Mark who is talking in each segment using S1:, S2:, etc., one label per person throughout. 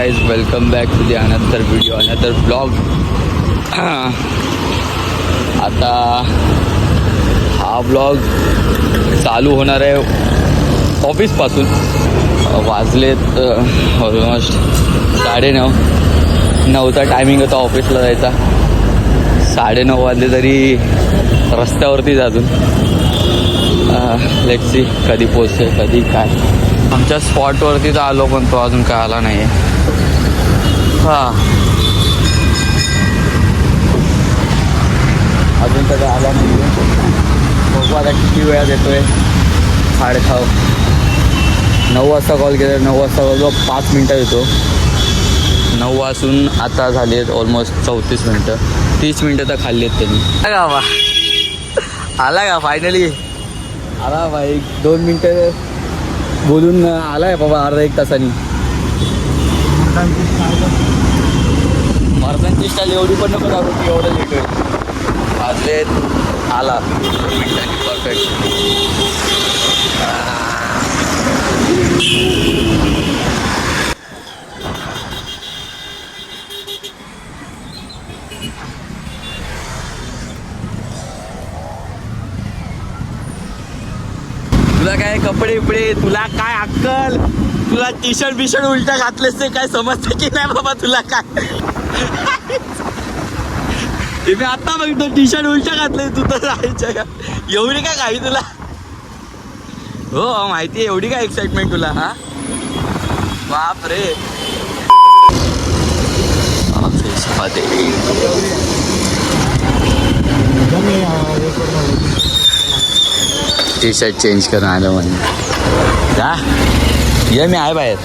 S1: guys, welcome back to the another video, another vlog. आता हा blog चालू होणार आहे ऑफिसपासून. वाजलेत ऑलमोस्ट 9:30चा टायमिंग होता ऑफिसला जायचा. 9:30 वाजले तरी रस्त्यावरतीच अजून. लेट्स सी कधी पोचते कधी काय. आमच्या स्पॉटवरती तर आलो पण तो अजून काय आला नाही आहे. हां अजून तर आला नाही. बघू आता किती वेळात येतो आहे. 6:30 9 वाजता कॉल केला. 9 वाजता कॉल 5 मिनटात येतो. 9 वाजून आता झाली आहेत ऑलमोस्ट 34 मिनटं. 30 मिनटं तर खाल्ली आहेत त्यांनी. का बा आला का फायनली. आला भाई 2 मिनटं बोलून आला आहे बाबा. अर्धा 1 तासानी. मार्गांची स्टाईल एवढी पण नको दाखवू की एवढं लेट होईल. वाजले आला 2 मिनटांनी परफेक्ट. तुला काय कपडे बिपडे, तुला काय अक्कल, तुला टी शर्ट बिशर्ट उलटा घातलेस ते काय समजतं की नाही बाबा तुला काय. मी आता बघतो टी शर्ट उलटा घातलंय तू तर राहायच्या का. एवढी काय काही तुला. हो माहिती आहे एवढी काय एक्साइटमेंट तुला. हा बाप रे. टी शर्ट चेंज करून आलं म्हणजे जा. ये मी आहे बाहेर.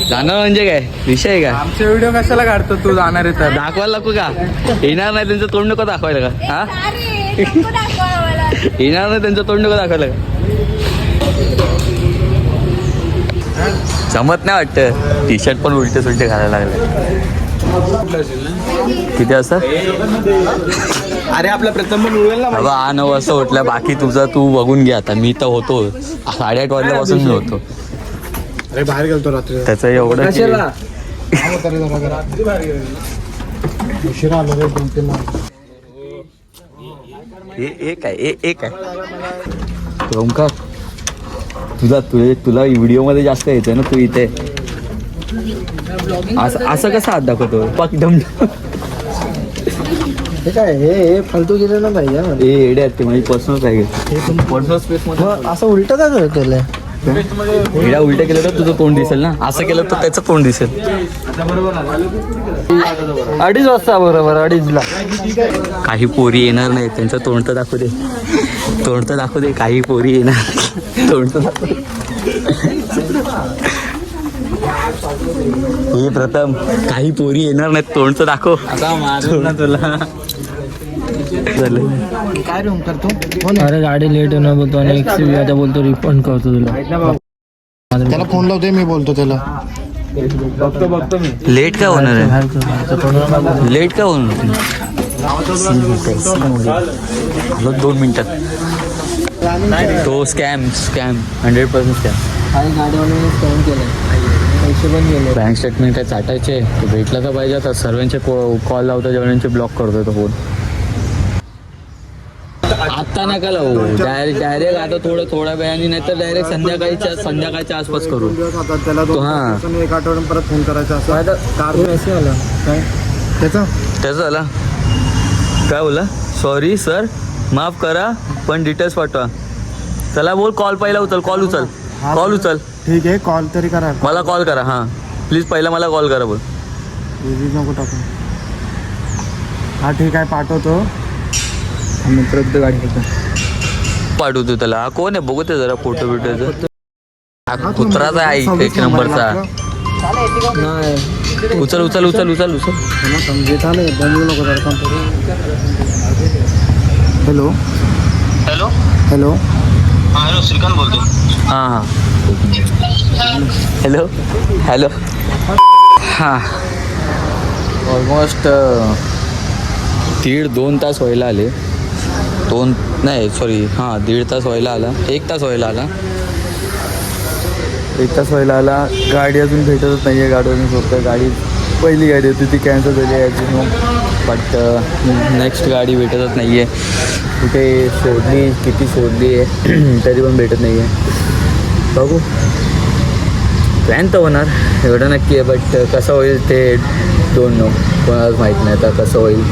S1: जाणार म्हणजे काय विषय का.
S2: आमचे व्हिडिओ कशाला काढतो तू. जाणार आहे तर
S1: दाखवायला नको का. येणार नाही त्यांचं तोंड नको दाखवायला का. हा येणार नाही त्यांचं तोंड नको दाखवायला का. जमत नाही वाटतं. टी शर्ट पण उलटे सुलटे घालायला लागले. किती वाजता.
S2: अरे आपला प्रथम पण उडवेल ना
S1: बाबा 9 वाजता उठला. बाकी तुझं तू बघून घे. आता मी तर होतो 8:30 वाजल्यापासून मी होतो.
S2: अरे बाहेर गेलतो रात्री.
S1: त्याचं एवढं
S2: उशिरा आलो.
S1: एक आहे ओमकार. तुला व्हिडिओ मध्ये जास्त येतोय ना तू इथे. असं कसं हात दाखवतो पाक दम.
S2: हे काय हे फालतू गेलं ना पाहिजे.
S1: हे एडे आहेत ते माझी पर्सनल आहे. पर्सनल स्पेस मध्ये
S2: असं उलट काय करतोय.
S1: एडा उलट केलं तर तुझं तोंड दिसेल ना. असं केलं तर त्याचं तोंड दिसेल.
S2: 2:30 वाजता बरोबर 2:30ला.
S1: काही पोरी येणार नाही. त्यांचं तोंड तर दाखवू दे. तोंड तर दाखवू दे. काही पोरी येणार तोंड तर दाखवू दे. हे प्रथम काही पोरी येणार नाहीत. तोंड तर दाखव.
S2: आता मारून ना तुला. काय रूम करतो. अरे गाडी लेट होणार बोलतो आणि आता बोलतो रिफंड करतो तुला. त्याला फोन लावते मी बोलतो त्याला. बघतो मी.
S1: लेट का होणार आहे. लेट का होणार. 2 मिनिटात तो स्कॅम 100% स्कॅम.
S2: गाडीवाल्याने स्कॅम केलं. पैसे पण गेले.
S1: बँक स्टेटमेंट काय चाटायचे. तो भेटला तर पाहिजे. आता सर्वांचे कॉल लावता जेवणाचे ब्लॉक करतोय तो फोन. आता नका लावू. डायरेक्ट आता थोड्या वेळाने नाही तर डायरेक्ट संध्याकाळच्या आसपास करू.
S2: त्याला
S1: हां
S2: एक आठवड्यात परत फोन करायचा असं. मेसेज आला काय त्याचं
S1: झाला काय बोला. सॉरी सर माफ करा पण डिटेल्स पाठवा. चला बोल. कॉल पहिला उचल. कॉल उचल.
S2: ठीक आहे कॉल तरी करा.
S1: मला कॉल करा. हां प्लीज पहिला मला कॉल करा बोल.
S2: नको टाकू. हा ठीक आहे पाठवतो. मित्र गाडी
S1: पाठवतो त्याला. हा कोण आहे बघू ते जरा फोटो बिटोचं. कुत्राचा आहे 1 नंबरचा.
S2: नाही
S1: उचल.
S2: हॅलो
S3: हॅलो श्रीकांत बोलतो.
S1: हां हॅलो हां. ऑलमोस्ट 1.5-2 तास व्हायला आले. 1.5 तास व्हायला आला. एक तास व्हायला आला, गाडी अजून भेटतच नाही आहे. गाडी अजून शोधतं. गाडी पहिली गाडी होती ती कॅन्सल झाली आहे अजून. बट नेक्स्ट गाडी भेटतच नाही आहे. कुठे शोधली, किती शोधली आहे तरी पण भेटत नाही आहे. बघू, प्लॅन तर होणार एवढं नक्की आहे, बट कसं होईल ते डोंट नो. कोणालाच माहीत नाही आता कसं होईल.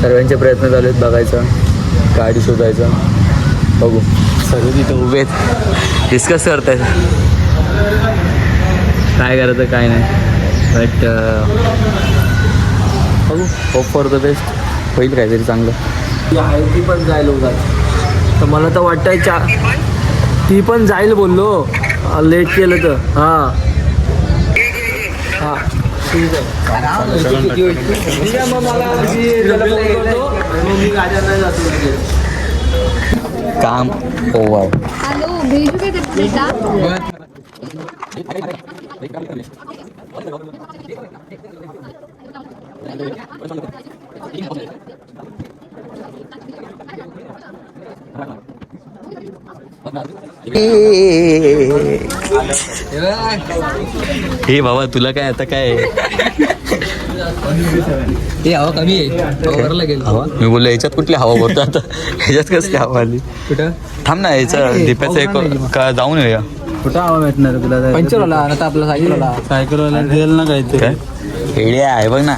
S1: सर्वांचे प्रयत्न चालू आहेत बघायचं, गाडी शोधायचं. बघू, सर्व तिथं उभे आहेत, डिस्कस करत आहेत काय करायचं काय नाही. बट बघू, होप फॉर द बेस्ट. होईल काहीतरी चांगलं.
S2: ती आहे ती पण जाईल उगाच, तर मला तर वाटतंय ती पण जाईल बोललो, लेट केलं तर. हां हां ठीक आहे. ठीक आहे मग मला मी गाड्या नाही जातो.
S1: काम ओव्हर.
S4: हेलो भेजू के बेटा
S1: हे बाबा तुला काय आता काय
S2: हे हवा कमी आहे, भरला गेलं.
S1: हवा मी बोललो याच्यात कुठली हवा भरतो आता. ह्याच्यात कसली हवा आली?
S2: कुठं
S1: थांब ना, याचा दीपाचा एक का जाऊन येऊया.
S2: कुठं हवा भेटणार तुला? पंचरवाला आता आपला सायकलवाला देईल ना काहीतरी.
S1: काय हेड्या आहे बघ ना,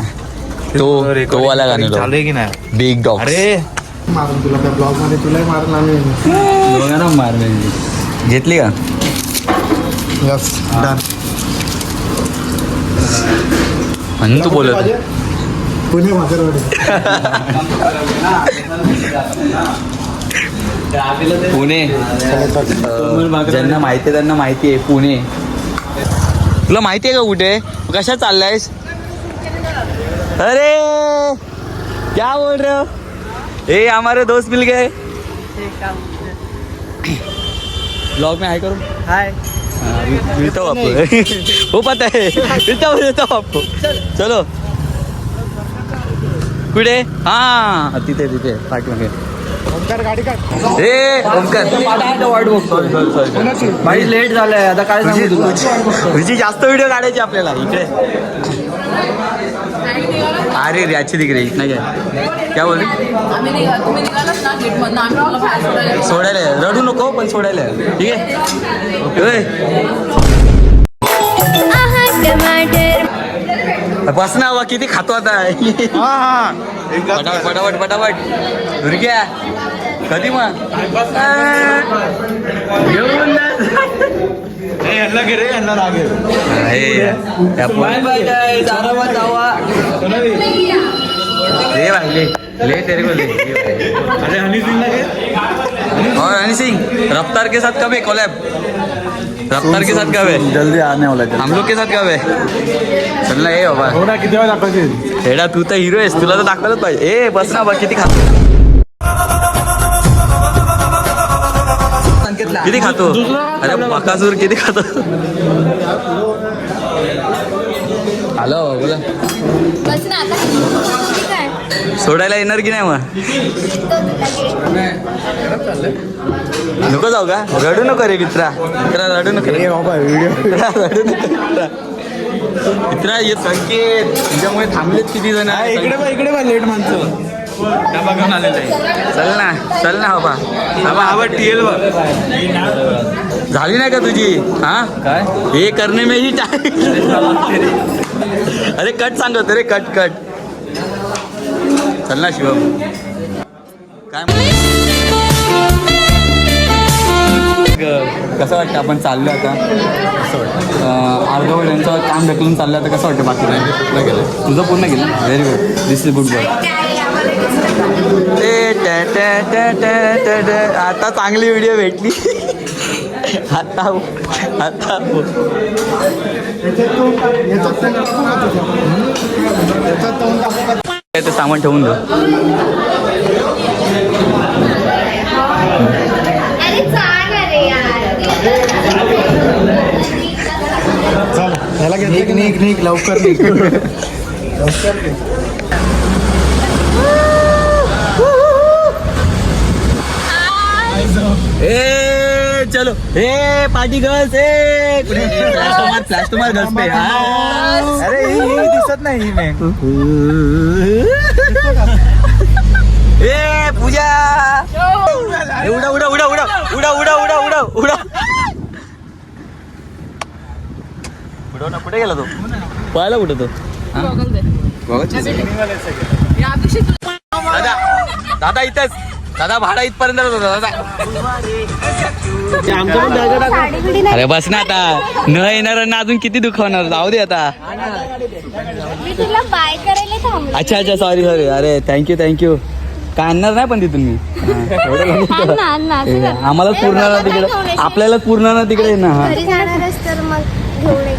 S1: तो वाला गाणं
S5: चालू की नाही?
S1: Big dog.
S5: अरे
S2: मारून तुला त्या ब्लॉग मध्ये तुलाही मारून आम्ही दोघांना मारले.
S1: घेतली का?
S2: Yes done.
S1: म्हणून तू बोलत आहे.
S2: पुणे भाकरवाडी.
S1: पुणे ज्यांना माहिती आहे त्यांना माहिती आहे पुणे. तुला माहिती आहे का कुठे कशा चाललायस? अरे क्या बोल रहे हो? ए हमारे दोस्त मिल गए. ब्लॉग में हाय करो.
S2: हाय.
S1: मिलता हूँ आपको. हो पता है, मिलता हूँ आपको. चलो कुठे? हां तिथे तिथे पाठीमागे. ए ओमकार वाट बघतो.
S2: भाई लेट झालंय आता, काय सांगू तुला.
S1: तुझी जास्त व्हिडिओ काढायची आपल्याला इकडे. अरे याची दिगरे इथं काय क्या बोल? सोडायला रडू नको पण सोडायला ठीक आहे. बस ना बा, किती खातो आता. पटापट पटापट पटापट दुर्ग्या कधी मग घेऊन ले तेरे को ले.
S5: अरे हनी सिंह लगे.
S1: और हनी सिंह रफ्तार के साथ कब है कोलैब? रफ्तार के साथ कब है?
S5: जल्दी आने वाला है.
S1: हम लोग के साथ कब है? चलना ये बाबा.
S5: थोडा किती वेळ दाखवायचे?
S1: हेडा तू तर हिरो आहेस, तुला तर दाखवलंच पाहिजे. ए बस ना बा, किती खातो किती खातो? अरे बकासूर किती खातो. हॅलो बोला.
S4: बस ना आता. ठीक आहे.
S1: सोडायला येणार की नाही मग? नको जाऊ का? रडू नको रे मित्रा. मित्रा रडू नको रे बाबा. व्हिडिओ रडू नको मित्रा. ये संकेत तुझ्यामुळे थांबलेत किती जण.
S5: इकडे बा लेट माणसं त्या बघून आलेलं आहे.
S1: चल ना बाबा.
S5: बाबा आवड टीएल बघ.
S1: झाली नाही का तुझी? हा
S2: काय
S1: हे करणे में ही टाइम. अरे कट सांगत रे, कट कट. चल ना शिवम. काय कसं वाटतं आपण चाललो आता? कसं वाटतं? अर्धवट यांचं काम ढकलून चाललं आता कसं वाटतं? बाकी नाही पूर्ण केलं. तुझं पूर्ण केलं. Very good. This is good boy. आता चांगली व्हिडिओ भेटली. आता ते सामान ठेवून दे.
S4: अरे चाल रे यार.
S2: चल ह्याला घेतलं. निघ लवकर निघ.
S1: ए चलो ए पार्टी गर्ल्स ए फ्लॅश तुम्हार गर्ल्स पे
S5: अरे ही दिसत नाही मी
S1: ए पूजा उडा उडा उडा उडा उडा उडा उडा उडा उडा उडव ना. कुठे गेला तो पळायला कुठे तो दादा दादा इथंच दादा भाडा इथपर्यंत होता दादा. अरे बस ना आता न येणाऱ्यांना अजून किती दुखवणार जाऊ दे आता.
S4: मी तुला बाय करायला थांबले.
S1: अच्छा अच्छा सॉरी सॉरी अरे थँक्यू काय आणणार नाही पण तिथून मी आम्हाला पूर्ण ना तिकडे आपल्याला पूर्ण ना तिकडे ना. हा
S4: घरी जाणारच तर मग घेऊन ये.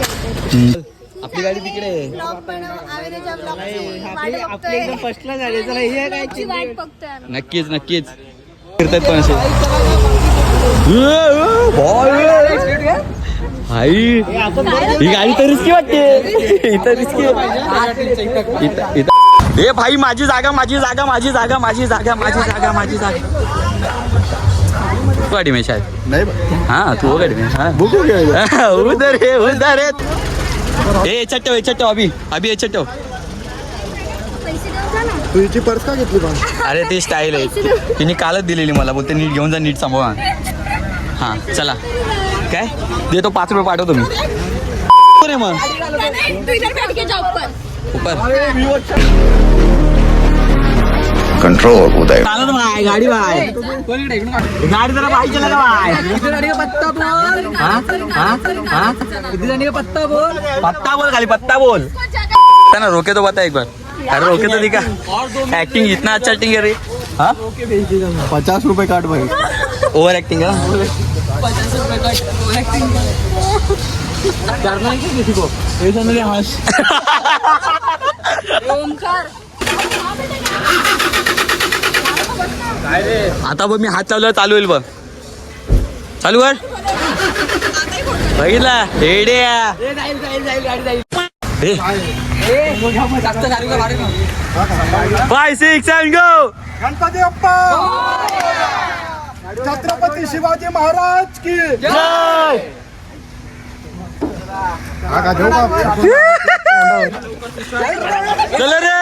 S1: आपली गाडी तिकडे आहे.
S4: ब्लॉग बनव आवेरेच्या ब्लॉगची वाट बघतोय.
S2: फर्स्टला झाले चला हे काय
S4: ची वाट बघतोय आम्ही.
S1: नक्कीच फिरतात पण असे भाई ही गाडी तर रिस्की वाटते इथं रिस्की ए भाई माझी जागा तू गाडी में शायद
S5: नाही
S1: हाँ तू वो गाड़ी में हाँ उधर है ए चट्टो अभी चट्टो
S4: पैसे देऊन जा ना.
S5: तुझी पर्स का घेतली पण
S1: अरे ते स्टाईल आहे तिने कालच दिलेली मला बोलते नीट घेऊन जा नीट सांभाळा. हां चला काय देतो 5 रुपये पाठवतो मी कोण आहे मग
S6: कंट्रोल उदय
S1: चालत बाय गाडी बाय गाडी जरा बाई चला बाय पत्ता बोल खाली पत्ता बोल ना रोके तो बता एक बार अरे रोके तो दिखा एक्टिंग इतना अच्छा एक्टिंग है रे. हाँ
S5: 50 रुपये काट भाई
S1: ओवर एक्टिंग है ना. आता बघ मी हात चालू होईल बघ चालू कर बघितला रेड्या 5 6 and go.
S5: गणपती बाप्पा छत्रपती शिवाजी महाराज की
S1: जय.
S5: का देऊ का
S1: चल रे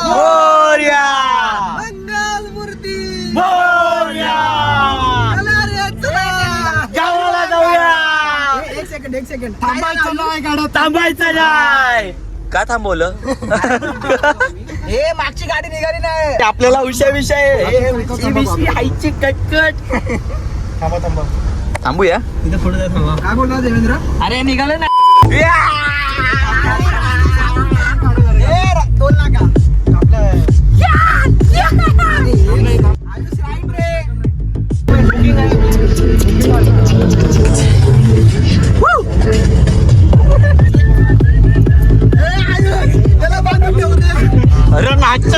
S1: मोरया मोरया गावाला जाऊया.
S5: एक सेकंड थांबायचं नाही गाडा
S1: थांबायचं नाही का थांबवलं
S2: हे मागची गाडी निघाली नाही.
S1: आपल्याला विषय आईची कटकट
S5: थांबा
S1: थांबूया.
S5: काय बोलला देवेंद्र
S2: अरे निघाले ना.
S5: टोल नाका
S1: अरे नाच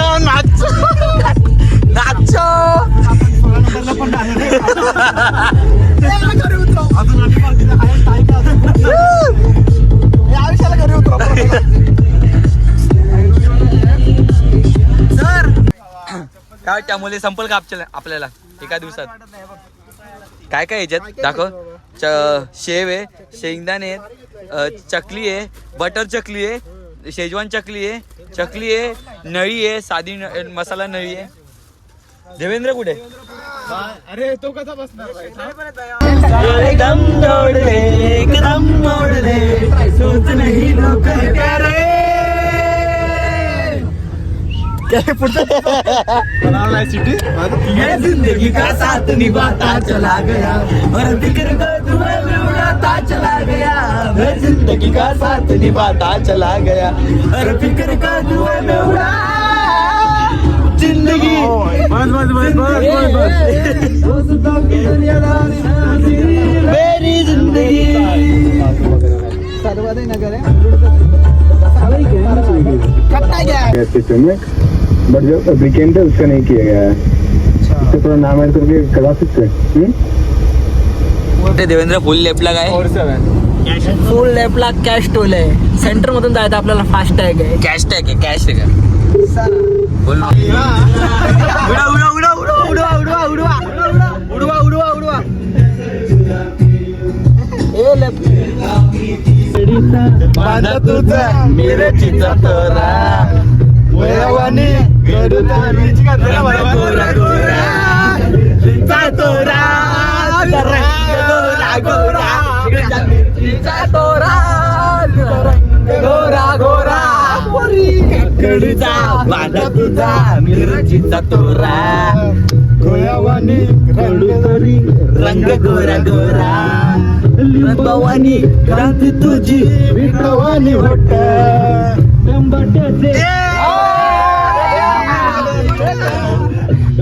S1: काय त्यामुळे संपल का आपल्याला एका दिवसात. काय काय याच्यात दाखव. शेव आहे शेंगदाणे आहेत चकली आहे बटर चकली आहे शेजवान चकली आहे नळी आहे साधी मसाला नळी आहे. देवेंद्र कुठे
S5: अरे तो कसा बसणार भाई
S1: एकदम मोडले सोच नहीं लोग प्यारे क्या पुढचं
S5: सिटी
S1: ये जिंदगी का साथ निभाता चला गया और फिक्र को धुएं में उड़ाता चला गया मैं जिंदगी का साथ निभाता चला गया और फिक्र का धुएं में उड़ा जिंदगी मेरी जिंदगी
S7: सिस्टम में बट जो एप्लीकेंट है उसका नहीं किया गया है. इससे थोड़ा नाम ऐड करके करवा सकते हैं.
S1: देवेंद्र फुल लेफ्टला काय
S5: 47
S2: फुल लेफ्टला कॅश टोल आहे. सेंटर मधून जायचं आपल्याला फास्ट टॅग आहे.
S1: कॅश टॅग आहे कॅश टॅग बोल ना.
S2: उडवा ए लेफ्ट
S5: माझा तुझा मिरचीचा तोरा वयावानी गोरा गोरा कडूचा माझा तुझा मिरचीचा तोरा गोयावानी कडूतरी रंग गोरा गोरा लिंबवानी क्रांती तुझी विठवानी होट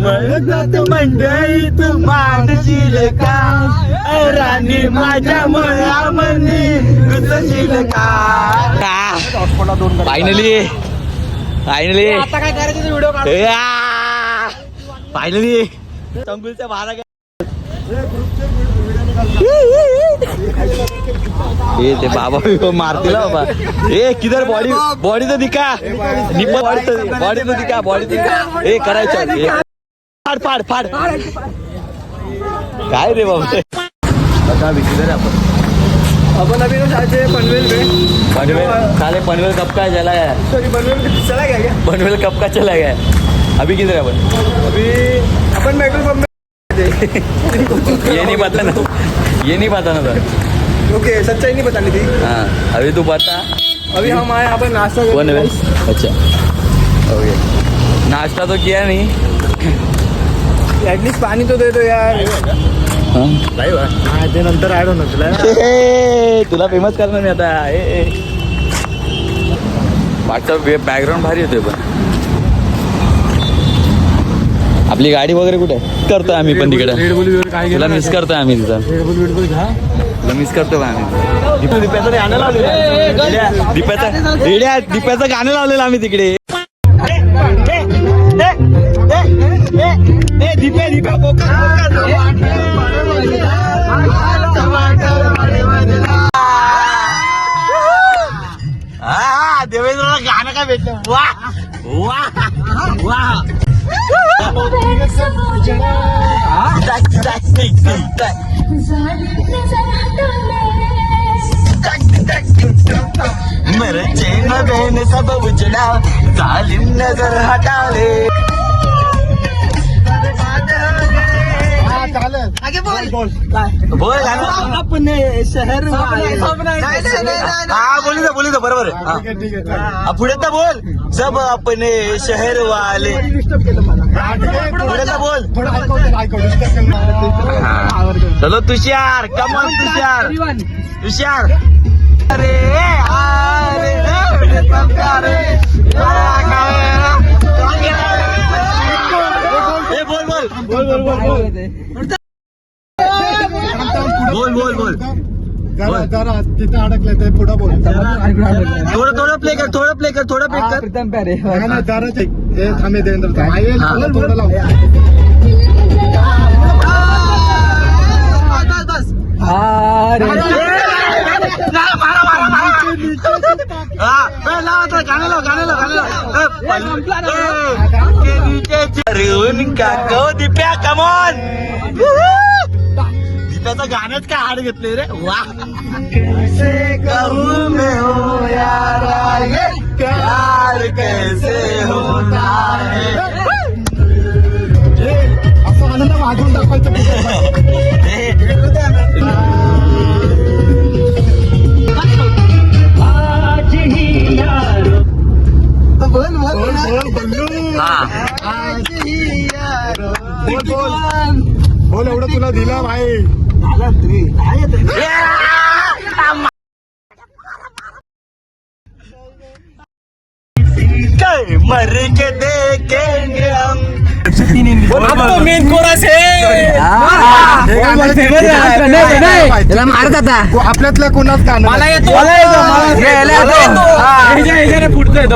S5: म्हणत मंडळीत मानशील का राणी माझ्या मळामंदी घुसशील का.
S1: फायनली
S2: आता काय करायचं व्हिडिओ काढ.
S1: फायनली संकुलच्या बारा ए ते बाबा मारतील बाबा. ए किधर बॉडी तो दिखा बॉडी तो दिखा ए करायचं फाड काय रे बाबा. आता किधर
S5: अपन अभी तो जाते हैं पनवेल में.
S1: पनवेल साले पनवेल कब का चला गया.
S5: सॉरी पनवेल चला गया क्या.
S1: पनवेल कब का चला गया. अभी किधर है अपन.
S5: अभी अपन पेट्रोल पंप
S1: ये नहीं पता ना सर.
S5: ओके सच्चाई नहीं बतानी थी.
S1: हाँ अभी तू बता.
S5: अभी हम आए यहाँ पर नाश्ता
S1: कौन
S5: करने.
S1: है. अच्छा ओके नाश्ता तो किया नहीं.
S5: एटलीस्ट पानी तो दे दो यार.
S1: हाँ
S5: ते नंतर ऍड होणार तुला.
S1: तुला फेमस करणार मी आता. मागचा बॅकग्राऊंड भारी होतोय पण. आपली गाडी वगैरे कुठे करतोय आम्ही पण तिकडे. तुला मिस करतोय आम्ही तिथं. तुला मिस करतो का आम्ही. दीप्याचं गाणं लावलेलं. दीप्याचं गाणं लावलेलं आम्ही तिकडे. देवेंद्रला गाणं काय भेटलं. वा वा वा. मेरे चैन बहन सब उजड़ा जालिम नजर हटावे.
S5: आगे बोल.
S1: बोल
S2: अपने शहर
S1: हा बोलू दे बरोबर आहे.
S5: ठीक आहे.
S1: पुढे तर बोल. सब अपने शहर वाले. पुढे तर बोल. चलो तुषार कमल तुषार अरे बोल
S5: जरा तिथं अडकलं ते पुढं बोल.
S1: थोडं प्ले कर.
S2: प्रीतम प्यारे.
S5: जरा थांबे देवेंद्र थोडं लाव.
S1: दिप्या कमॉन. दिप्याचं गाणंच काय हाड घेतले रे. वा कैसे कहूं मैं हो यार ये प्यार कैसे होता है.
S5: असं आनंद वाजवून दाखवायचं. बोल एवढं तुला दिला भाई.
S1: मर के देखेंगे हम.
S2: मेन कोरस मारत आता.
S5: आपल्यातल्या कोणाच का
S2: मला येतो.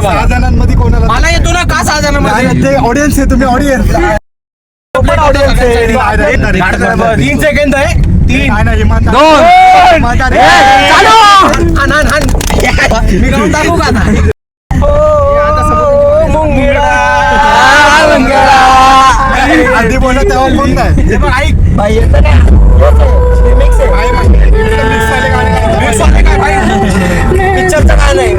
S5: सहा जणांमध्ये कोणाला
S2: मला येतो ना का 6 जणांमध्ये.
S5: ते ऑडियन्स आहे. तुम्ही ऑडियन्स
S2: 3 सेकंड आहे.
S5: 3 2 मी गाऊन टाकू का आता? आधी बोलत तेव्हा कोण नाही ऐक पिक्चरचं गाणं आहे.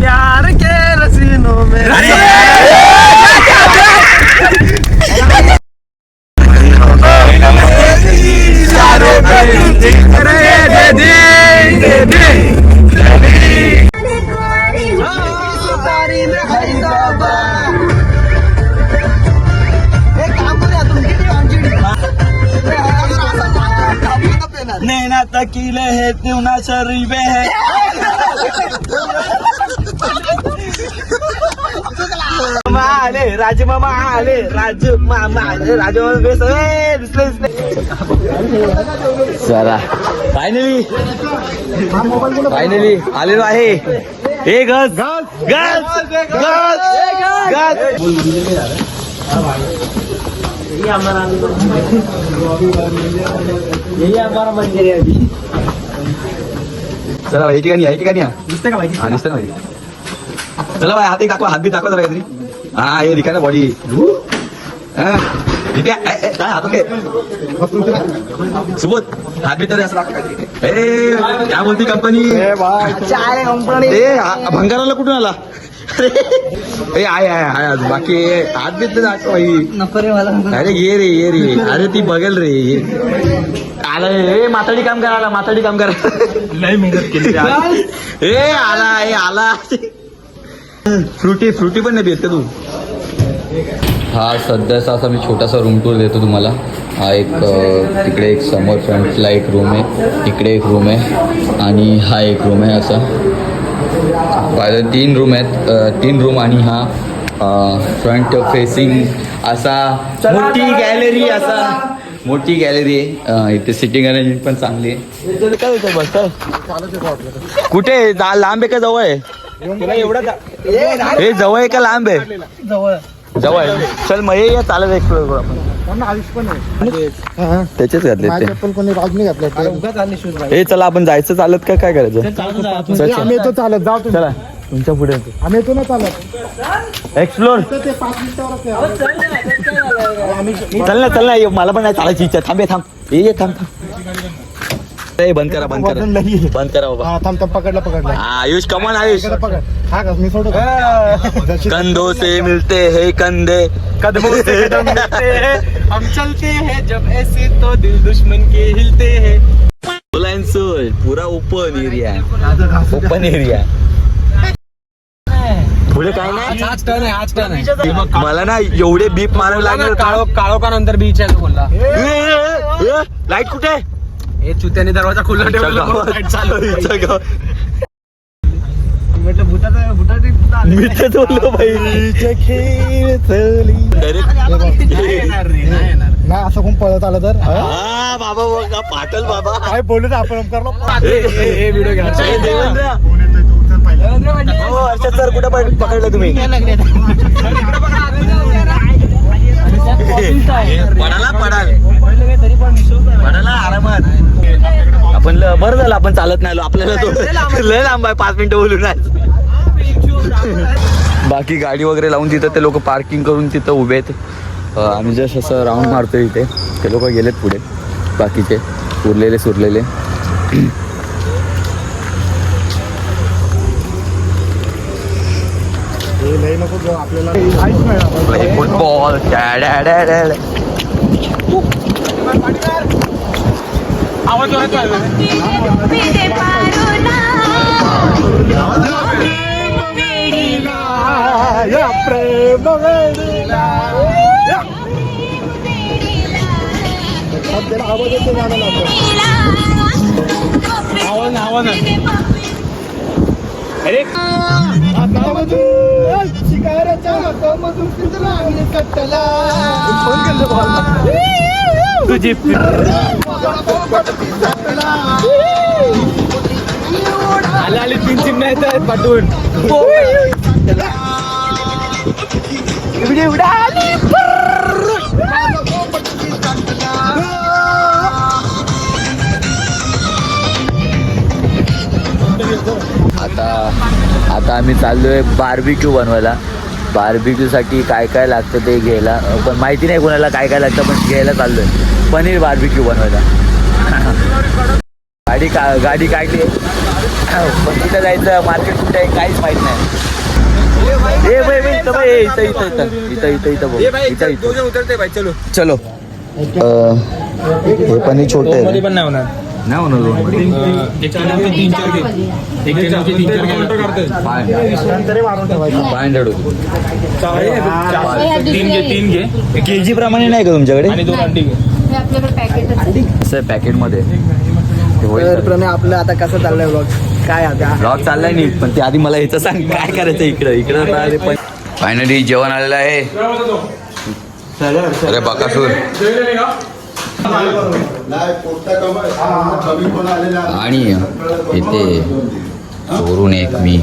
S5: प्यार के रसीनों में नैना तकीले है तुना शरीबे है आले राजू मामा आले राजू मामा आले राजू मामा बेस दिसले
S1: चला फायनली आलेलो आहे. हे गज गज गज गज चला भाई ठिकाणी आहे ठिकाणी दिसते का माहिती दिसतं ना माहिती. चला भाई हात एक दाखवा हात बी दाखवा जरा काहीतरी. हा हे दिखा ना बॉडी सुबोध हात बी तर असं काय बोलती कंपनी भंगाराला कुठून आला आहे अजून बाकी हात बी तर दाखव भाई. अरे ये रे अरे ती बघेल रे आला हे माताडी काम करायला
S5: लय मेहनत केली
S1: हे आला फ्रुटी पण नाही भेट का तू. हा सध्याचा असा मी छोटासा रूम टूर देतो तुम्हाला. हा एक तिकडे एक समोर फ्रंटला एक रूम आहे, इकडे एक रूम आहे आणि हा एक रूम आहे. असा 3 रूम आहेत. 3 रूम आणि हा फ्रंट फेसिंग असा मोठी गॅलरी आहे. इथे सिटिंग अरेंजमेंट पण चांगली आहे. काय होतं बस कुठे लांब आहे का जवळ आहे? हे जवळ आहे का लांब आहे? जवळ आहे. चल मग ये चालत एक्सप्लोर करू आपण. त्याचेच घातले हे. चला आपण जायचं चालत का काय करायचं?
S2: आम्ही येतो चालत जाऊ तुम्ही.
S1: चला तुमच्या पुढे
S2: आम्ही येतो ना चालत
S1: एक्सप्लोर. चल ना मला पण नाही चालायची इच्छा. थांब ये थांब. बंद करा बाबा.
S2: थांब पकडला
S1: आयुष कमॉन आयुष.
S2: पकड हा का मी सोडू
S1: कंधों से मिलते हैं कंधे
S5: कदमों से कदम मिलते हैं हम चलते हैं जब ऐसे तो दिल दुश्मन के हिलते हैं.
S1: पूरा ओपन एरिया पुढे काय नाही.
S5: हाच टर्न आहे
S1: मला ना एवढे बीप मारावे लागणार.
S5: काळोखा नंतर बीच आहे बोलला.
S1: लाईट कुठे?
S5: हे चुत्याने दरवाजा खुला ठेवला.
S1: मी तर बोललो भाई
S2: ना असं कोण पळत आलं तर
S1: बाबा बघा पाटल बाबा
S2: काय बोलू तर आपण
S5: व्हिडिओ घ्या.
S1: अर्षद सर कुठे पकडलं तुम्ही? पडाला आरामात. आपण बरं झालं आपण चालत नाही आलो. आपल्याला तो लय लांब आहे. 5 मिनिटं बोलून आहे. बाकी गाडी वगैरे लावून तिथं ते लोक पार्किंग करून तिथं उभे आहेत. आम्ही जस्ट असं राऊंड मारतो इथे. ते लोक गेलेत पुढे बाकीचे सुरलेले. फुटबॉल
S2: तुझी आले आले 3 चिमण्या येत आहेत पाठवून
S1: आता आम्ही चाललोय बार्बिक्यू बनवायला. बार्बिक्यूसाठी काय काय लागतं ते घ्यायला, पण माहिती नाही कोणाला काय काय लागतं, पण घ्यायला चाललोय पनीर बार्बिक्यू बनवायला. गाडी काढली पण कुठं जायचं, मार्केट कुठे आहे काहीच माहित नाही.
S2: उतरते भाई चलो
S1: चलो. हे पनीर छोटे आहे
S2: पण नाही होणार
S1: नाही होणार.
S2: तीन घे
S1: केजी प्रमाणे नाही का तुमच्याकडे?
S2: आणि 2 अंडी घे.
S4: हे आपल्याकडे पॅकेट
S1: असं पॅकेटमध्ये
S5: तर प्रणय आपलं आता कसं चाललंय ब्लॉग काय आता
S1: ब्लॉग चाललाय नाही, पण ते आधी मला याचं सांग काय करायचं इकडं पण. फायनली जेवण आलेलं आहे. अरे बकासूर आणि इथे चोरून एक मी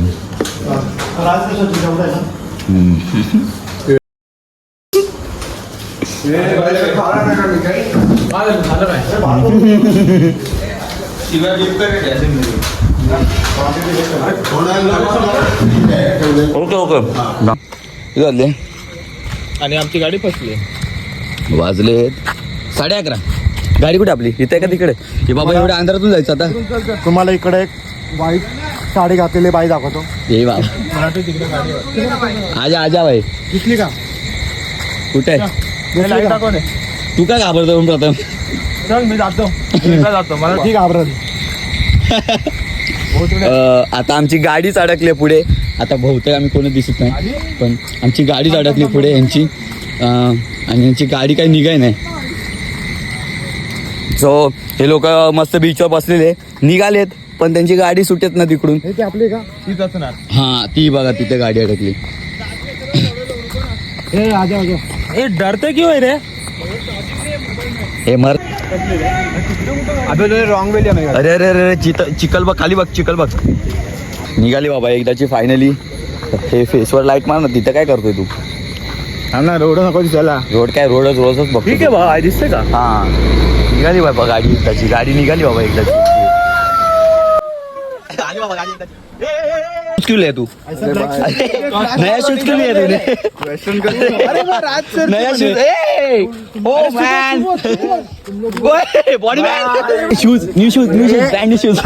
S1: ओके ओके.
S2: आणि आमची गाडी फसली.
S1: वाजले 11:30. गाडी कुठे आपली इथे का तिकडे? हे बाबा एवढ्या अंधारातून जायचं आता.
S7: तुम्हाला इकडे एक वाईट साडी घातलेली बाई दाखवतो.
S1: हे बाबा आजा भाई
S7: दिसली का?
S1: कुठे
S2: लाईट दाखव ना.
S1: तू काय घाबरतो प्रथम?
S2: चल मी जातो मला
S7: ठीक घाबरत.
S1: आता आमची गाडीच अडकली पुढे. आता बहुतेक आम्ही कोणी दिसत नाही, पण आमची गाडीच अडकली पुढे यांची, आणि यांची गाडी काही निघाय नाही. सो हे लोक मस्त बीचवर बसलेले निघालेत, पण त्यांची गाडी सुटत ना तिकडून.
S7: हे आपली का?
S2: तीच असणार.
S1: हा ती बघा तिथे गाडी अडकली.
S7: हे आजा आजा.
S2: ए डरते क्यों है रे?
S1: हे मर.
S7: अबे रॉंग वेली आहे.
S1: अरे अरे अरे चिखल बघ खाली, बघ चिखल बघ. निघाली बाबा एकदाची फायनली. हे फेसवर लाईट मार ना. तिथं काय करतोय तू?
S7: हा ना रोड नको दिसायला.
S1: रोडच रोजच बघ.
S2: ठीक आहे बा दिसते का?
S1: हा निघाली बाबा गाडी एकदाची. गाडी निघाली बाबा एकदाची. क्यों ले तू नया शूज क्यों लिया तूने? नया shoes. Oh man body man. Shoes new shoes brand new shoes.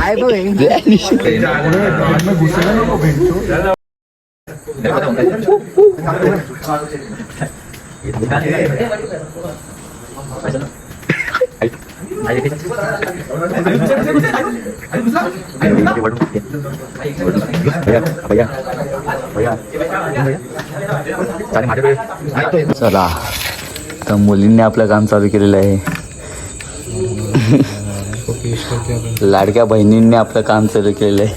S1: चला तर मुलींनी आपलं काम चालू केलेलं आहे. लाडक्या बहिणींनी आपलं काम चालू केलेलं आहे.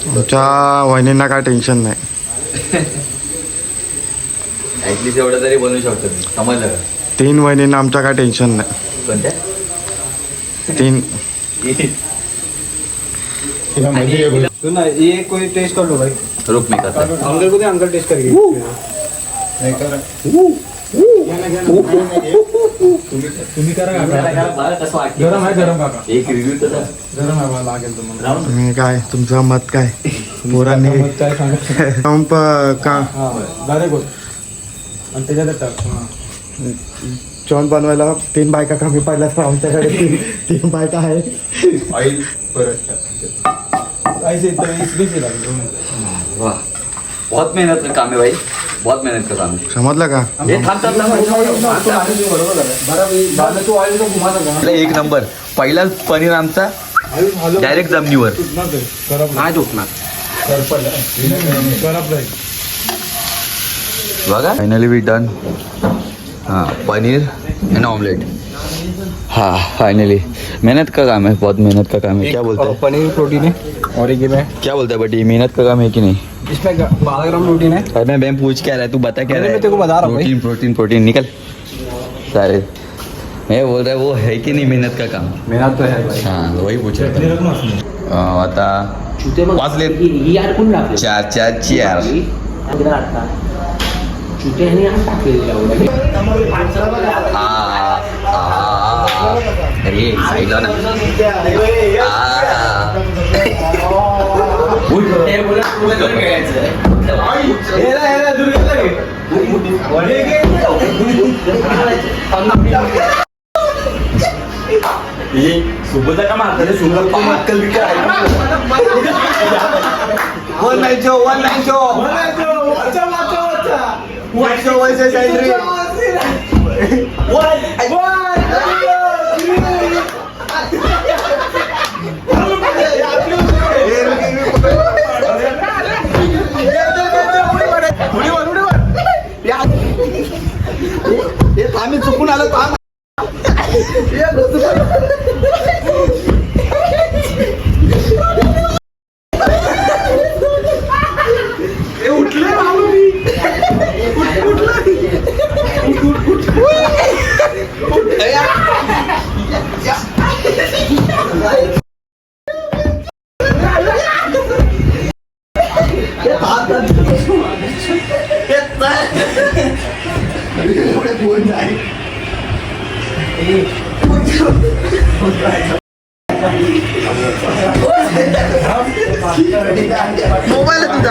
S7: तुमच्या वहिनींना काय टेन्शन नाही.
S1: ऍटलीस्ट एवढं तरी बनवू शकतो. समजलं का?
S7: 3 वहिनींना आमच्या काय टेन्शन नाही.
S1: कोणत्या?
S7: 3
S5: ये कोई टेस्ट कर लो भाई.
S1: रुक मी करता.
S5: अंकल को दे, अंकल टेस्ट करेंगे. नहीं कर
S1: एक रिव्ह्यू तर
S5: तुम्ही काय तुमचं मत काय पोरांनी पंप का जॉन बनवायला 3 बायका कमी पडल्या तर आमच्याकडे 3 बायका आहे.
S1: ऑइल वाह बहुत मेहनत का काम है भाई बहुत मेहनत का काम है
S5: समजलं का?
S1: ये एक नंबर पहिलाच पनीर आमचा डायरेक्ट जमिनीवर नाही झोपणार बघा फायनली वी डन हाँ पनीर एंड ऑमलेट हाँ फाइनली मेहनत का काम है बहुत मेहनत का काम है क्या बोलते हैं
S2: पनीर प्रोटीन है और एक में
S1: क्या बोलता है बट ये मेहनत का काम है कि नहीं
S2: इसमें 12 ग्राम प्रोटीन है.
S1: अरे मैं पूछ क्या रहा है तू बता क्या रहा है
S2: मैं तेरे को बता रहा हूँ भाई.
S1: प्रोटीन प्रोटीन प्रोटीन निकल सारे मैं बोल रहा है वो है कि नहीं मेहनत का काम
S2: मेहनत तो है भाई.
S1: हाँ वही पूछ रहा था आता वाचले चार चार चार अरे साईडला ना सुबह का मारता है सुबह अक्कल भी क्या है 1 आम्ही चुकून आलो मोबाईल तुझा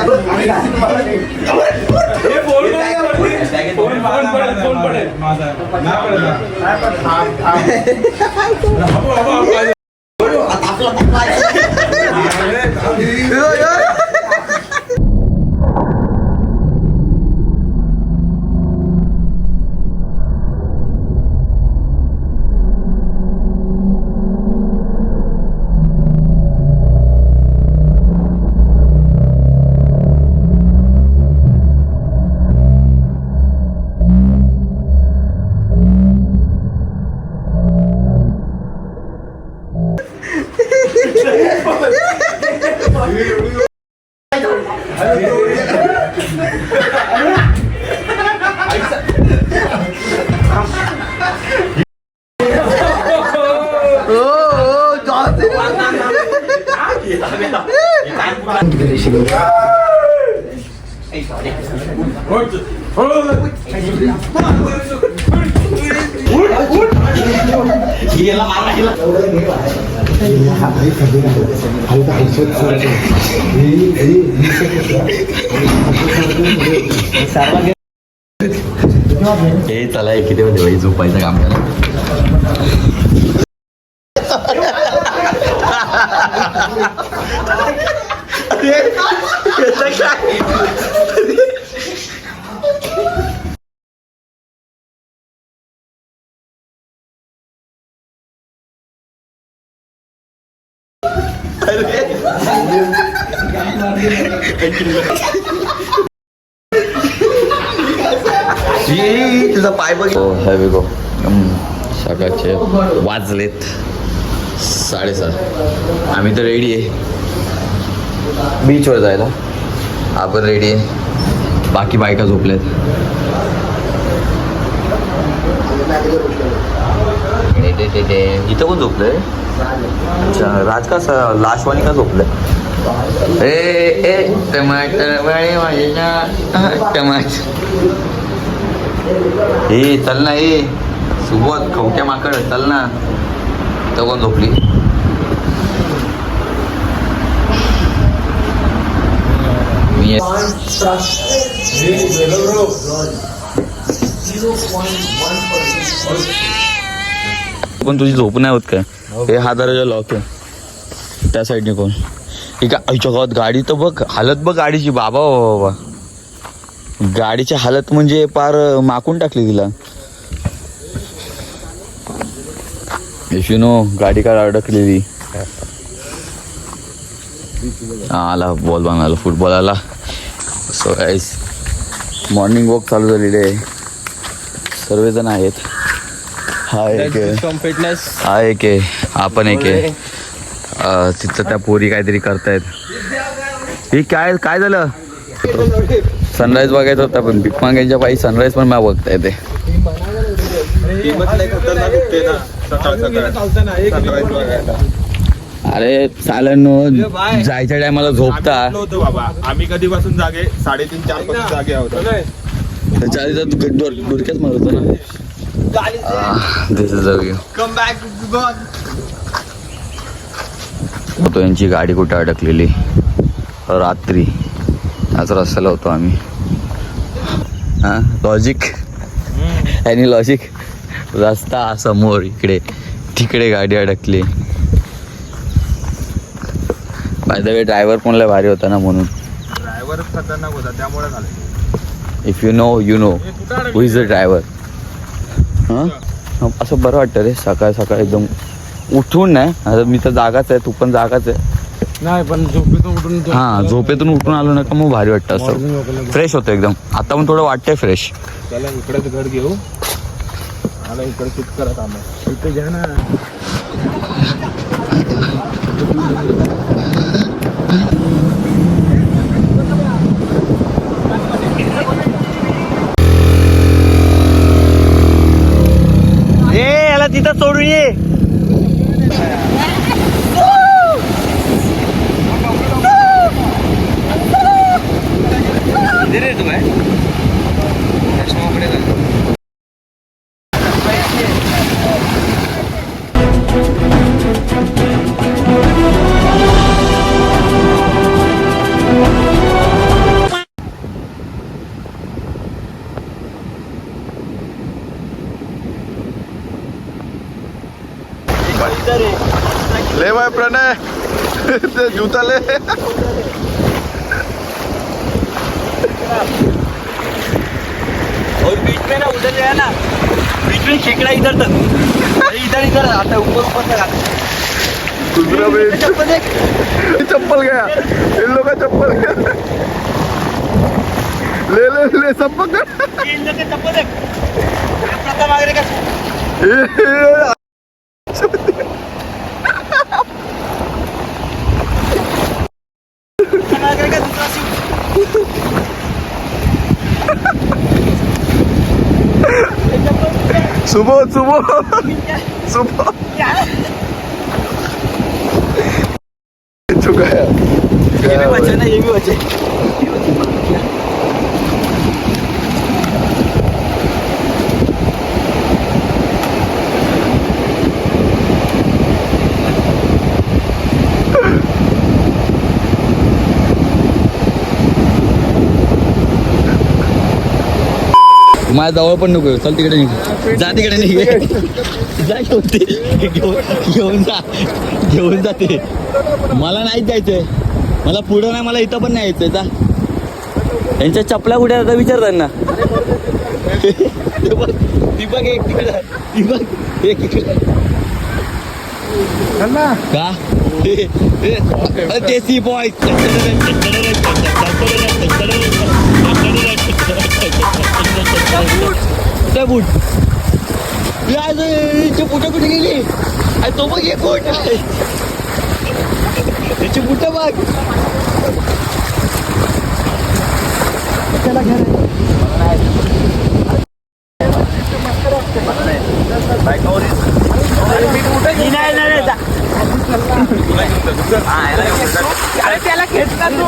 S1: हे चला किती होते भाई झोपायचं काम करा तुझा पाय बघ हॅवी गो सकाळचे वाजलेत 7:30 आम्ही तर रेडी आहे बीचवर जायला आपण रेडी आहे बाकी बायका झोपल्यात इथं कोण झोपलंय अच्छा राज का लाशवानी का झोपलंय ए टमाटर वाळे माझ्या टमाटर हे चल ना हे सुबोध खवट्या माकड चल ना. तर कोण झोपली? मी पण तुझी झोप नाही होत काय? हे हा दरवाजा लॉक आहे त्या साईडने कोण? एका आईच्या गावात गाडी तर बघ हालत बघ गाडीची. बाबा बाबा गाडीची हालत म्हणजे पार माकून टाकली तिला. यशूनो गाडी काय अडकलेली. आला बॉल बनवायला फुटबॉल आला. सो गाईस मॉर्निंग वॉक चालू झालेली आहे. सर्वजण आहेत. हा एक आहे,
S2: फिटनेस
S1: हा एक आहे, आपण एक आहे. तिथं त्या पोरी काहीतरी करतायत. हे काय काय झालं? सनराईज बघायचा होता पण भीक मागायच्या पायी सनराईज पण मला बघता येते. अरे चालनो जायच्या टायमाला झोपता.
S6: बाबा आम्ही कधीपासून जागे 3:30-4 पासून जागे आहोत.
S1: त्याच्या आधी तर डोरक्याच मारत होता ना. दिस इज अ व्ह्यू. तो यांची गाडी कुठे अडकलेली रात्री आज रस्त्याला होतो आम्ही. हा लॉजिक आणि लॉजिक रस्ता समोर इकडे तिकडे गाडी अडकली. बाय द वे ड्रायव्हर पण लय भारी होता ना म्हणून.
S6: ड्रायव्हरच खतरनाक होता त्यामुळे झालं.
S1: If you know you know who is the driver. हां असं बरं वाटतं रे सकाळ सकाळ एकदम उठून नाही. आता मी तर जागाच आहे तू पण जागाच आहे.
S2: नाही पण झोपेतून उठून
S1: हां झोपेतून उठून आलो ना का मग भारी वाटतं असं फ्रेश होतं एकदम. आता पण थोडं वाटतंय फ्रेश.
S6: त्याला इकडेच घर घेऊ आणि इकडे शिफ्ट करत आम्ही इथे घ्या ना.
S5: याला तिथं सोडून ये.
S6: ले भाई प्रणय ते जूता ले.
S5: और बीच में ना उधर जो है ना बीच में खेकड़ा इधर तक इधर इधर आता है ऊपर तक आता है.
S6: दूसरा भी चप्पल गया इन लोग का चप्पल गया. ले ले ले सब पकड़.
S5: इन लोग के चप्पल देख प्रताप वगैरह का दूसरा
S6: सुबह सुबह सुबह चुका है.
S5: ये भी बचे ना ये भी बचे.
S1: माझ्या जवळ पण नको चल तिकडे निघ. जा तिकडे निघ. जा घेऊन जा घेऊन जाते. मला नाहीच जायचंय. मला पुढं नाही मला इथं पण नाही यायचंय. जा यांच्या चपला कुठे आता विचार त्यांना. ती बघ एक तिकडे ती बघ एक इकडे का ते सी बॉय बूट बुट कुठे गेली. तो बघ एक बोट त्याची बुट बघ. त्याला घर
S5: त्याला खेचला तू.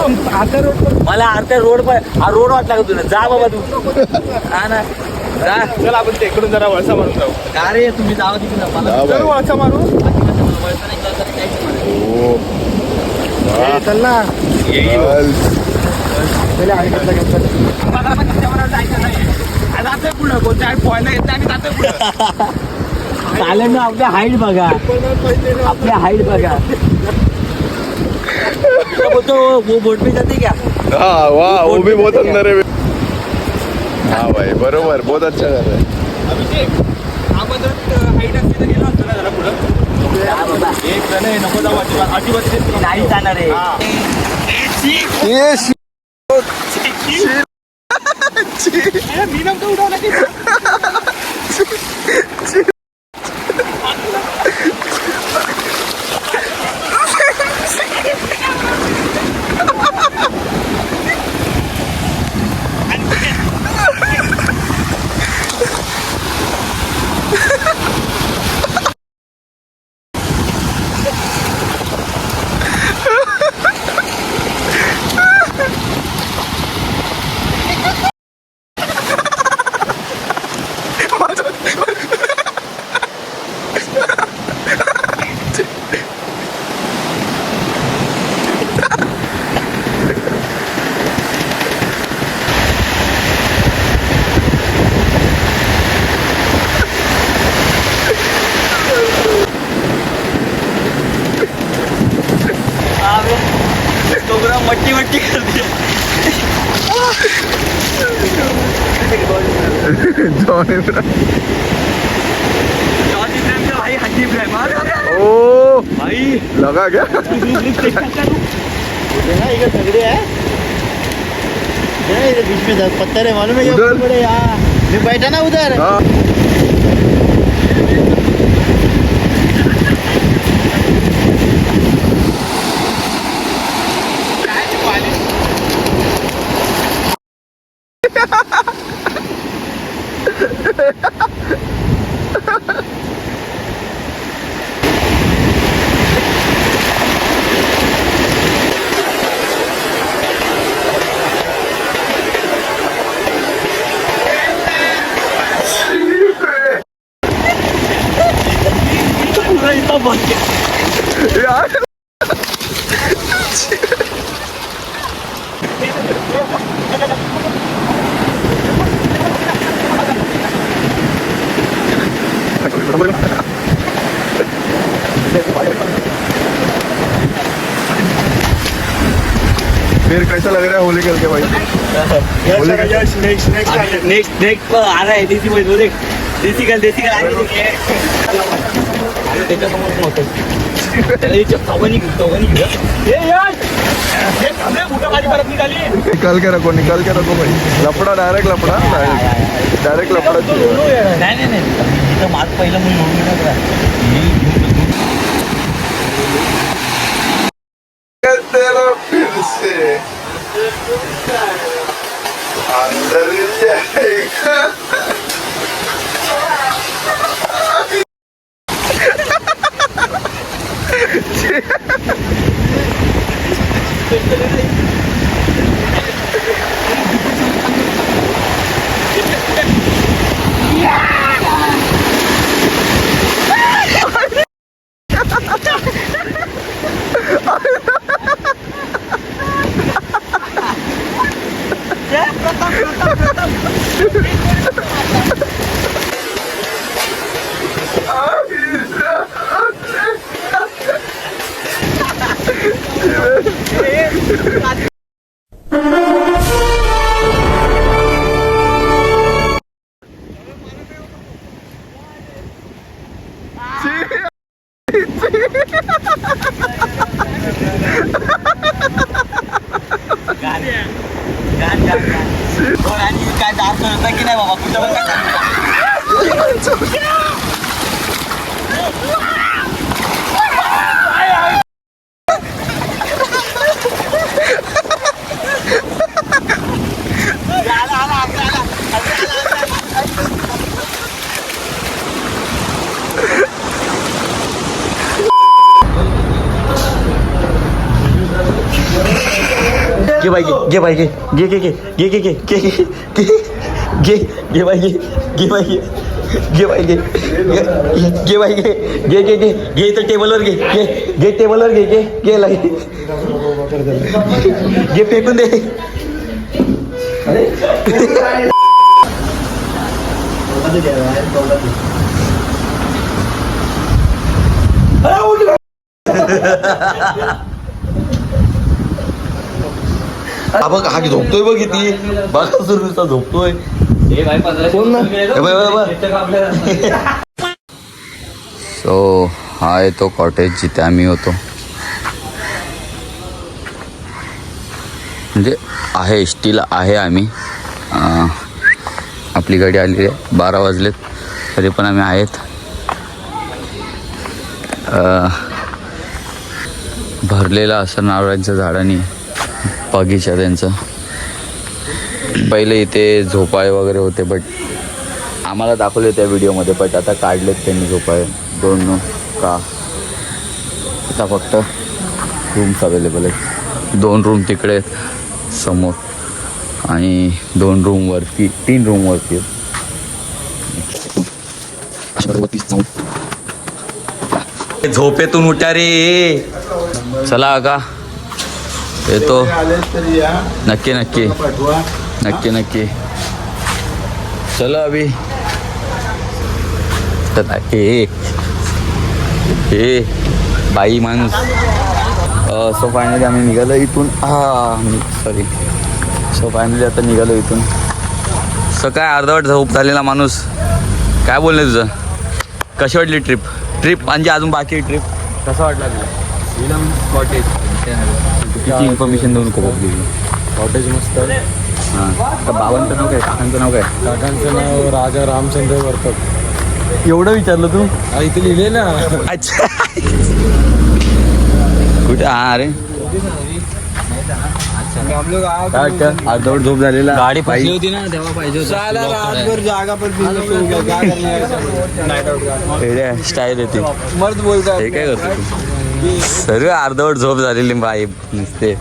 S5: मला अर्ध्या रोड हा रोड वाटला का तुला. जा बाबा तू. हा ना
S1: जा.
S6: चल आपण ते इकडून जरा वळसा मारून जाऊ.
S1: का रे तुम्ही जावा तिकडे मला
S6: चल वळसा मारू.
S1: वळसा नाही कळत तरी काहीच नाही.
S6: हो. वा.
S2: चल ना
S6: चल.
S2: चालेल ना आपल्या हाईट बघा आपल्या हाईट बघा बोलतो वो बोट पे जाते क्या
S6: हा वा वो भी बहुत अंदर है. हाँ भाई बरोबर बहुत अच्छा कर रहा है.
S2: नाही जाणार आहे
S6: ये
S1: मट्टी मट्टी करते.
S6: जॉन इब्राहिम.
S1: भाई हड्डी इब्राहिम
S6: ओ
S1: भाई
S6: लगा क्या.
S5: बीच में पत्थर है मालूम है क्या
S6: उधर?
S5: बड़े यहाँ मैं बैठा ना उधर
S6: हाँ. यार फिर कैसा लग रहा है होली खेल के भाई. होली
S1: नेक्स्ट आ रहा है देसी बोल देख देसी कल
S6: निकाल के रखो भाई. लपड़ा डायरेक्ट लपड़ा डायरेक्ट लपड़ा चाहिए.
S1: नाही माझं पहिलं मुली
S6: तेरा फिर से अंदर जाएगा.
S1: काय जास्त होतं की नाही बाबा कुठं घे भाई घे घे घे बाई घे बाई घे बाई घे घे बाई घे इथं टेबलवर घे टेबलवर घे लगे घे फेकून दे. बघ हा झोपतोय बघ किती बघा सुरू झोपतोय. सो हा आहे तो कॉटेज जिथे आम्ही होतो. म्हणजे आहे स्टील आहे आम्ही. आपली गाडी आली आहे 12 वाजलेत तरी पण आम्ही आहेत. भरलेला असं नारळांच्या झाडांनी बगीचा त्यांचं. पहिले इथे झोपाळे वगैरे होते बट आम्हाला दाखवले त्या व्हिडिओमध्ये बट आता काढलेत त्यांनी झोपाळे. 2 का आता फक्त रूम्स अवेलेबल आहेत. 2 रूम तिकडे आहेत समोर आणि 2 रूम वरती 3 रूम वरती आहेत. झोपेतून उठा रे. चला का येतो. नक्की नक्की नक्की नक्की चलो अभि. हे बाई माणूस. सो फायनली आम्ही निघालो इथून. सो फायनली आता निघालो इथून. सो काय अर्धवट झोप झालेला माणूस. काय बोलणे तुझं. कशी वाटली ट्रिप म्हणजे अजून बाकी ट्रिप कसं वाटलं तुला. कॉटेज किती इन्फॉर्मेशन देऊन
S2: कॉटेज मस्त.
S1: हां तर बाबांचं नाव काय काकांचं नाव काय.
S2: काकांचं नाव राजा रामचंद्र वर्तक.
S1: एवढं विचारलं तू.
S2: इथे लिहिले ना.
S1: अच्छा कुठे. हा अरे काय वाटतं अर्धवट झोप झालेला. गाडी
S2: फसली होती ना तेव्हा पाहिजे जागा पण
S1: स्टाईल येते.
S2: मर्द बोलतात.
S1: हे काय करतो तू. सर्व अर्धवट झोप झालेली बाई नुसते.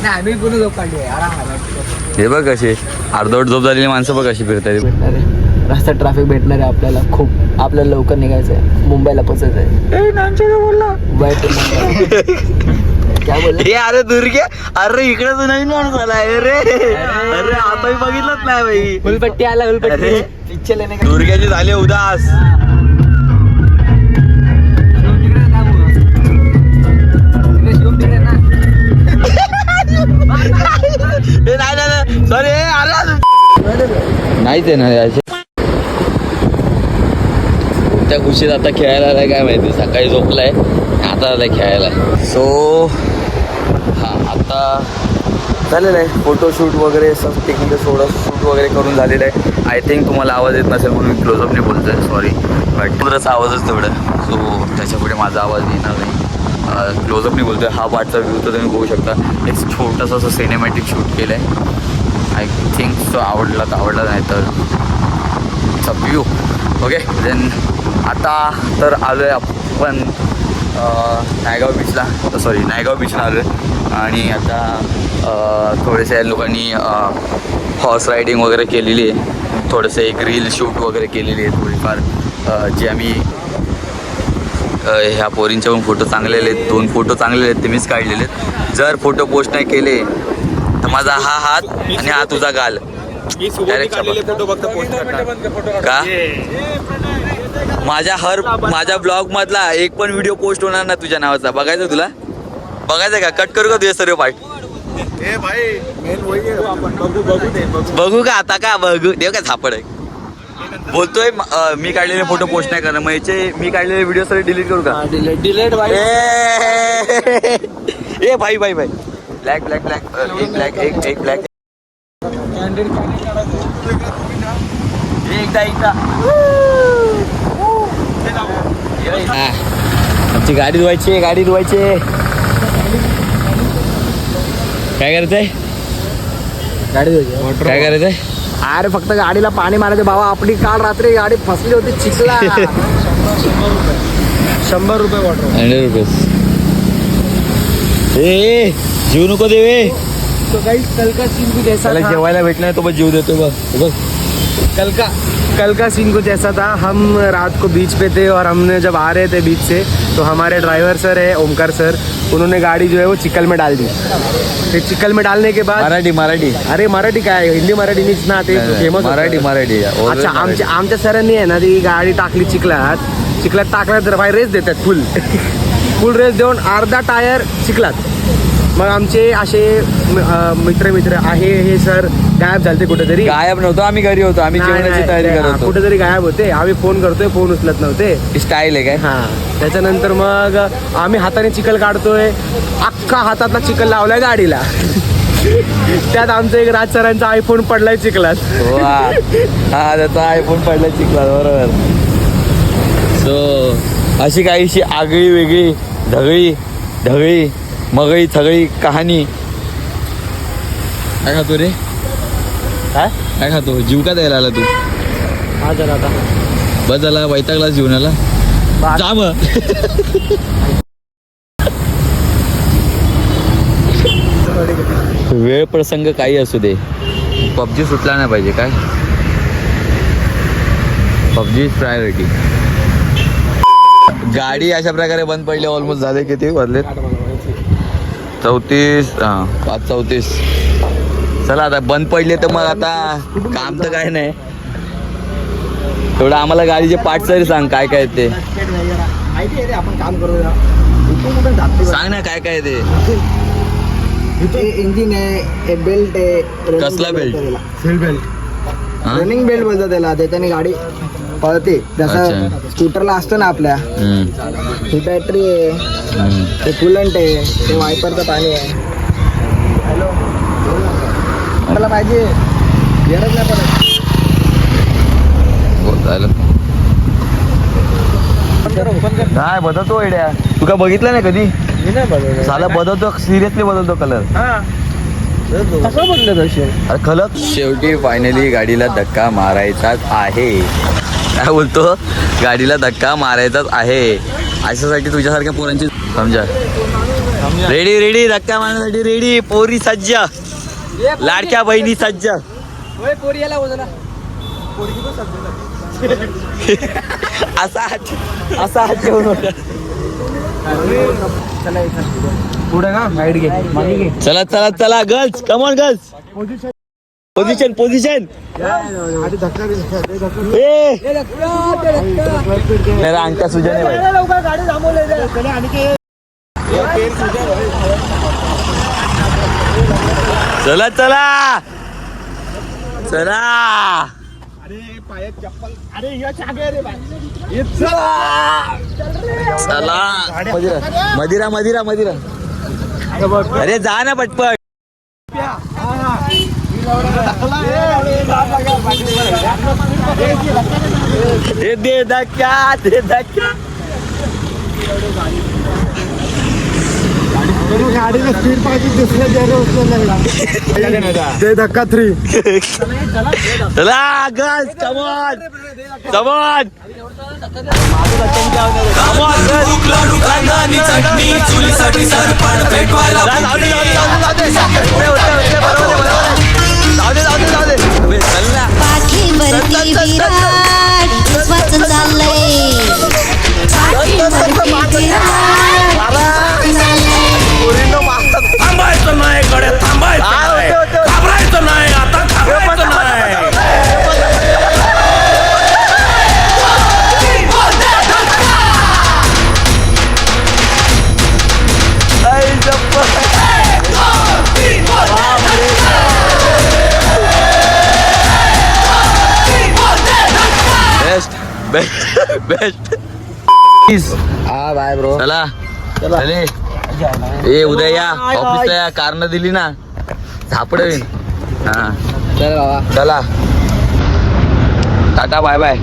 S2: आम्ही पुन्हा झोप काढली आराम.
S1: हे बघ कसे अर्धवट झोप झालेली माणसं बघ कशी फिरतात.
S2: रस्त्यात ट्रॅफिक भेटणार आहे आपल्याला खूप. आपल्याला लवकर निघायचं आहे. मुंबईला पोचायचं आहे. काय बोलला.
S1: हे अरे दुर्गे अरे इकडे तू नवीन माणूस आला अरे अरे आताही बघितलंच नाही बाई.
S2: फुलपट्टी आला
S1: अरे
S2: इच्छा
S1: दुर्ग्याचे झाले उदास. नाही सॉरी अरे नाहीच आहे ना याचे. त्या खुशीत आता खेळायला आलाय काय माहिती. सकाळी झोपलाय आता आलाय खेळायला. सो हां आता झालेलं आहे फोटोशूट वगैरे सब टेक्निकल शूट वगैरे करून झालेलं आहे. आय थिंक तुम्हाला आवाज येत नसेल म्हणून मी क्लोजअपने बोलतो आहे सॉरी. बट कुदरचा आवाजच तेवढं. सो त्याच्यापुढे माझा आवाज येणार नाही. क्लोजअपने बोलतो आहे. हा पार्टचा व्ह्यू तर तुम्ही बघू शकता. एक छोटासा असं सिनेमॅटिक शूट केलं आहे. आय थिंक सो आवडला तर आवडला नाही तर it's a view. Okay then आता तर आलो आहे आपण नायगाव बीचला आलो आहे. आणि आता थोडेसे लोकांनी हॉर्स रायडिंग वगैरे केलेली आहे. थोडंसं एक रील शूट वगैरे केलेली आहे थोडीफार. जे आम्ही ह्या पोरींचे पण फोटो चांगलेले आहेत. 2 फोटो चांगलेले आहेत ते मीच काढलेले आहेत. जर फोटो पोस्ट नाही केले तर माझा हा हात आणि हा तुझा गाल डायरेक्ट का. माझ्या ब्लॉग मधला एक पण व्हिडिओ पोस्ट होणार ना तुझ्या नावाचा. बघायचं तुला. बघायचं का कट करू का तुझे सर्व पार्ट. बघू का आता का बघू देव काय झापड आहे. बोलतोय मी काढलेले फोटो पोस्ट नाही करणार. मग याचे मी काढलेले व्हिडिओ सगळे डिलीट करू का.
S2: डिलेट
S1: ए भाई ब्लॅक एक ब्लॅक एकदा आमची गाडी धुवायची. काय करायचंय काय करायचंय.
S2: अरे फक्त गाडीला पाणी मारायचं बाबा. आपली काल रात्री गाडी फसली होती चिखला. 100 रुपये वॉटर.
S1: 100 रुपीज. ए जीव नको देवे.
S2: तो काही कल का सीन भी जैसा
S1: त्याला जेवायला भेटणार तो बघ जीव देतो बघ.
S2: कल का सीन कुछ ऐसा था, हम रात को बीच पे थे और हमने जब आ रहे थे बीच से तो हमारे ड्राइवर सर है ओमकार सर, उन्होंने गाड़ी जो है वो चिकल में डाल दी। फिर चिकल में डालने के बाद
S1: मराठी
S2: अरे मराठी काय हिंदी मराठी नीच ना ते फेमस
S1: मराठी
S2: अच्छा आमच्या सरांनी आहे ना ती गाडी टाकली चिखलात टाकल्या तर बाहेर रेस देतात फुल रेस देऊन अर्धा टायर चिखलात। मग आमचे असे मित्र आहे हे सर गायब झालते कुठेतरी।
S1: गायब नव्हतो, आम्ही घरी होतो, आम्ही जेवणाची तयारी करत होतो,
S2: कुठेतरी गायब होते। आम्ही फोन करतोय, फोन उचलत नव्हते।
S1: स्टाईल आहे काय?
S2: हा, त्याच्यानंतर मग आम्ही हाताने चिखल काढतोय, अख्खा हातातला चिखल लावलाय गाडीला त्यात आमचा एक राज सरांचा आयफोन पडलाय चिखलात।
S1: हा त्याचा आयफोन पडला चिखलात, बरोबर। सो अशी काहीशी आगळी वेगळी ढगळी मगळी थगळी कहाणी। काय खातो रे? काय खातो? जीव का द्यायला आला तू?
S2: हा जरा आता
S1: बस झाला, वैतागला जीवनाला, जा मग। वेळ प्रसंग काही असू दे, पबजी सुटला नाही पाहिजे काय? PUBG is priority. गाडी अशा प्रकारे बंद पडली, ऑलमोस्ट झाले किती वाजले? 34, 5:34। चला आता बंद पडले तर मग आता काम तर काय नाही, थोडं आम्हाला गाडीचे पार्ट तरी सांग काय काय ते
S5: आपण काम करू,
S1: सांग ना काय काय ते।
S5: इंजिन आहे, बेल्ट आहे,
S1: कसला belt?
S5: Seat belt, running belt बोलतात त्याला, त्याच्याने गाडी पळते। जसं
S1: अच्छा.
S5: स्कूटरला असतं ना आपल्या, ही बॅटरी आहे, ते कूलंट आहे, ते वायपरचं पाणी आहे। हॅलो, मला पाहिजे, गरज नाही पडत।
S1: काय बदलतो आयडिया, तू का बघितलं नाही कधी? साला बदलतो, सिरियसली बदलतो कलर।
S5: कसं बोललं तसे?
S1: अरे खलत शेवटी फायनली गाडीला धक्का मारायचाच आहे। काय बोलतो? गाडीला धक्का मारायचाच आहे, अशासाठी तुझ्यासारख्या पोरांची समजा रेडी धक्का मारण्यासाठी रेडी। पोरी सज्ज, लाडक्या बहिणी सज्ज। असा हात ठेवून होता।
S2: पुढे ना साईड घे, मागे घे।
S1: चला girls, come on girls, position. मेरा अंका सुजन है भाई। चला चला मदिरा अरे जा ना पटपट। दे धक्का
S5: गाडीला स्पीड पाहिजे, दुसऱ्या दे धक्का 3।
S1: चला गर्ल्स, कम ऑन
S4: पाठीवरती विराट विश्वास चाललंय, पाठीवरती
S8: थांबायचं नाही कडे, घाबरायचं नाही, आता घाबरायचं नाही।
S1: बेस्ट
S5: हा बाय ब्रो,
S1: चला चले। ए उद्या या ऑफिसला या, कारण दिली ना झापडवीन। हा
S5: चल बाबा,
S1: चला टाटा बाय बाय।